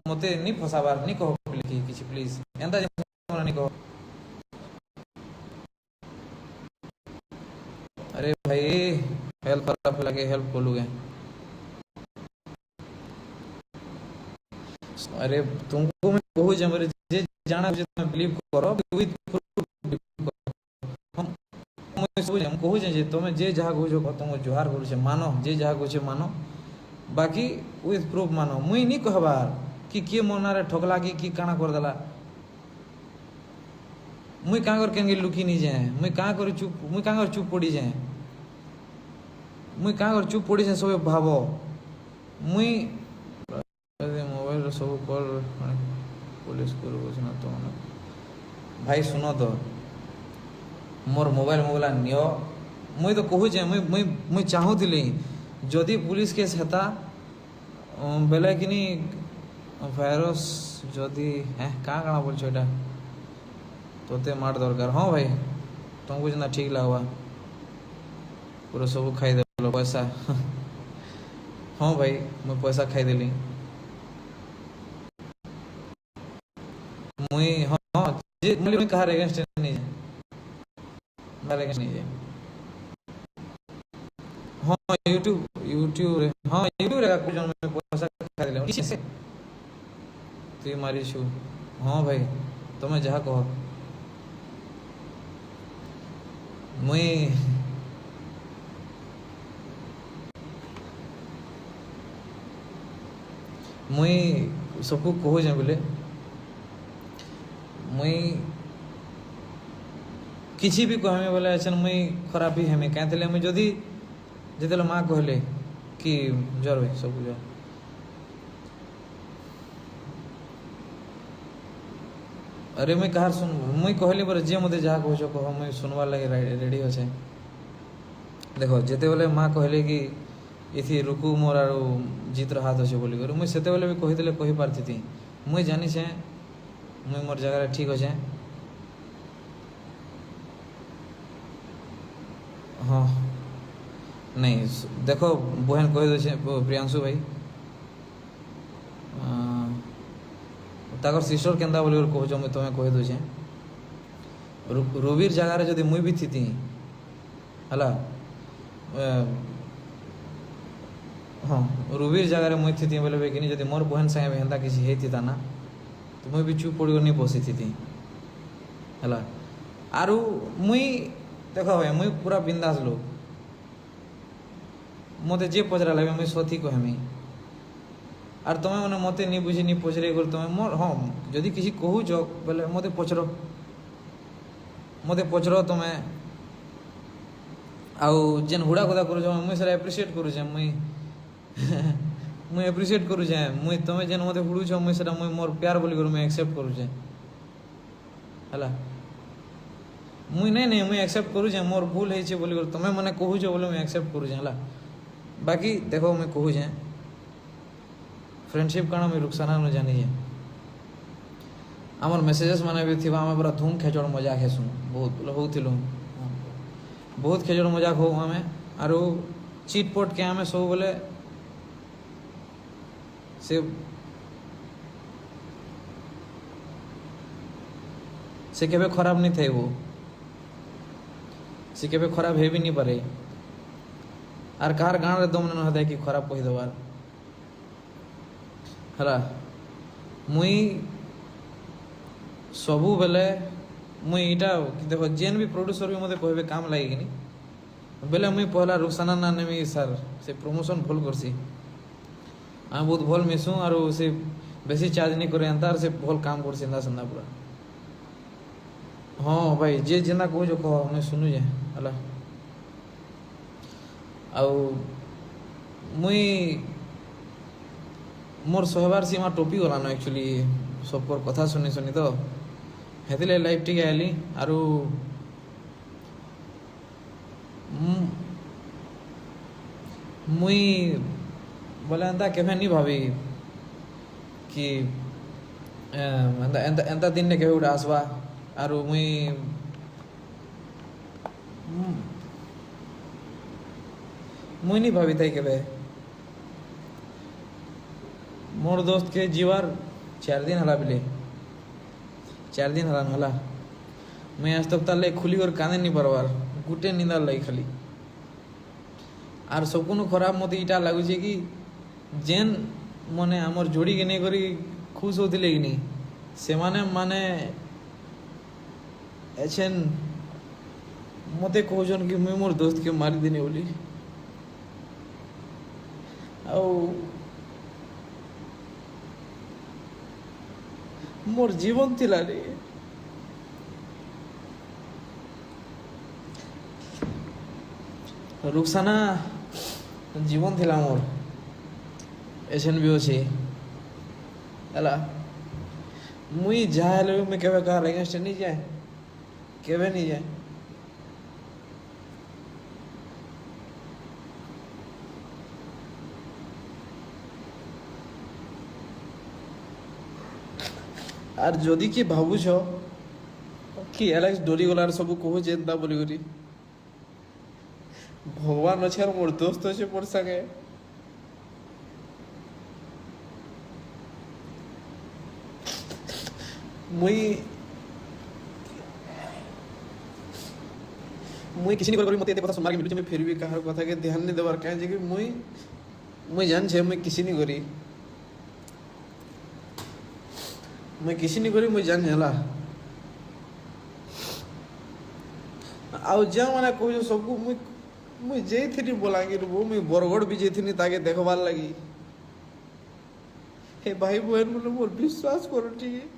मते नी फसाबार नी कहो किसी प्लीज एंता नी कहो। अरे भाई हेल्प खराब लगे हेल्प बोलूगे। अरे तुमको मैं कहूँ जे मेरे जे जाना जे तुम बिलीव करो विद हम हम कहूँ जे तुम जे जहाँ कहूँ तुम जुहार करू मानो जे जहाँ कहूँ मानो बाकी विथ प्रूफ मानो मुई नहीं कहबार कि किए मनारे ठकला कि काना कर देला मुई कहाँ कर केंगे लुकी नहीं जाए मुई कहाँ कर चुप पड़ी जाए मुई कहाँ कर चुप पड़ी जाए सब भाव मुई मोबाइल सब कॉल पुलिस को ना तो भाई सुनो तो मोर मोबाइल नियो मुई तो कहूँ मुई मुई मुई चाहूली जदि पुलिस केस हेता बेले कि भाइरस जदि कहाँ कहाँ बोल एटा तोते मार दरकार। हाँ भाई तुमको जितना ठीक लगवा पूरा सब खाई देलो पैसा हाँ भाई मैं पैसा खाई देली मुई हाँ जे मुई कहा अगेंस्ट नहीं है मेरे अगेंस्ट नहीं है। हाँ यूट्यूब रे हाँ यूट्यूब रे कुछ जन में पैसा खा देले किसी से तू मारी छु। हाँ भाई तुम्हें जहाँ कहो मुई मुई सबको कहूँ जे बोले मुई किसी भी कहमे बोले अच्छा मुई खराब ही हमें क्या मुई जदि जिते माँ कहले कि जर भाई सब जर अरे मुई कहार सुन मुई कहली पर जे मते जहाँ कह कह मुई सुनवार लगे रेडी अच्छे। देखो जिते बेले माँ कहले कि इथि रुकु मोर आरो जीतर हाथ अच्छे बोली कर मुई सेते बेले भी कही कही पारती मुई जानी छे मुई मोर जगह ठीक अच्छे। हाँ नहीं देखो बहन कह दे प्रियांशु भाई ताकर सिस्टर केन्दा बोली कह मुझे तुम्हें कह दूचे रविर जगार जदि मुई भी थी हला हाँ रविर जगार मुई थी बोले कि जदि मोर बहन संगे हेन्ता किसी होता ना तो मुई भी चुप पड़ी नहीं बसी थी हला आरु मुई देखो भाई मुई पूरा बिंदास लोग मते जे पचरा लगे मुई सथी कहमी आर तुम्हें मैंने मते नहीं बुझे नहीं पचरे कर तुम्हें मोर हाँ जदि किसी कहूँ बोले मते पचरो तुम्हें आउ जेन हुड़ा खुदा करूँ मुई सर एप्रिशिएट करूँ मुई मुई एप्रिशिएट करूँ मुई तुम्हें जेन मते हुड़ू मुई सर मुई मोर प्यार बोली कर मुई एक्सेप्ट करूँ हला मुई नहीं मुई एक्सेप्ट करूँ मोर भूल है बोली कर तुम्हें मैंने कहूँ बोले मुई एक्सेप्ट करूँ हला बाकी देखो मुई कहूँ फ्रेंडशिप काना मुई रुखसाना न जानी आमर मेसेजेस माने भी थी आम पूरा धूम खेचड़ मजाक हेसु बहुत होथिलु बहुत खेचड़ मजाक हो आमे आरो चिटपट के आमे सब बोले से केबे खराब नहीं थे वो से केबे खराब है भी नहीं पारे आर कार गाँव रे दम न होता कि खराब कही देवार हला मुई सबू बेले मुई इटा देखो जेन भी प्रोड्यूसर भी मते कहबे काम लागे कि बेले मुई पहला रुखसाना ना नेमी सर से प्रमोशन भूल करसी आम बहुत भल मिसू और से बेसी चार्ज नहीं करे अंतार से भल काम करसी अंदा संदा पूरा। हाँ भाई जे जेना कहो जो कहो मैं सुनु जे हला आउ मुई मोर सहबार सीमा टोपी गला न एक्चुअली सब पर कथा सुनी सुनी तो हेतिले लाइव टी आली आरु मुई बोले एंता केभे नहीं भाभी कि एंता दिन ने केभे उठा आसवा आरु मुई नहीं भाभी ताई केभे मोर दोस्त के जीवार 4 दिन हला बिले 4 दिन हला हला मैं आज तक ताले खुली और कांदे नहीं पारबार गुटे निंदा लाई खाली आर सबकुन खराब मत इटा लगुचे कि जेन मने आमर जोड़ी के नहीं करी खुश होते कि नहीं से माने एछेन मते कहजन कि मुई मोर दोस्त के मारी देने बोली मोर जीवन थिला रे रुखसाना जीवन थिला मोर एछेन भी अच्छे हला मुई जाए मैं केवे कार अगेंस्ट नहीं जाए केवे नहीं जाए আর যদি কি ভাবুছ কি এলেক্স ডরি গলার সবু কহু যেন্তা বলি করি ভগবান আছে আর মোর দোস্ত আছে মোর সাথে মুই मुई किसी नहीं करी मत ये कथा सुनमार के मिलुचे मैं फिर भी कहार कथा के ध्यान नहीं देवार कहे जे कि मुई जान छे मैं किसी नहीं करी मैं किसी नहीं करी मुई जान हला आउ जा माने कहू सब मुई जेथि बलांगीर वो मुई बरगढ़ भी जेथि ताके देखबार लगी हे भाई बहन बोले मोर विश्वास करो ठीक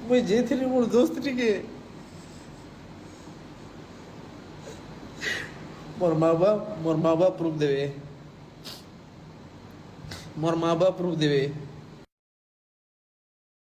मुई जेथि मोर दोस्त टिके मोर माँ बाप प्रूफ देवे मोर माँ बाप प्रूफ देवे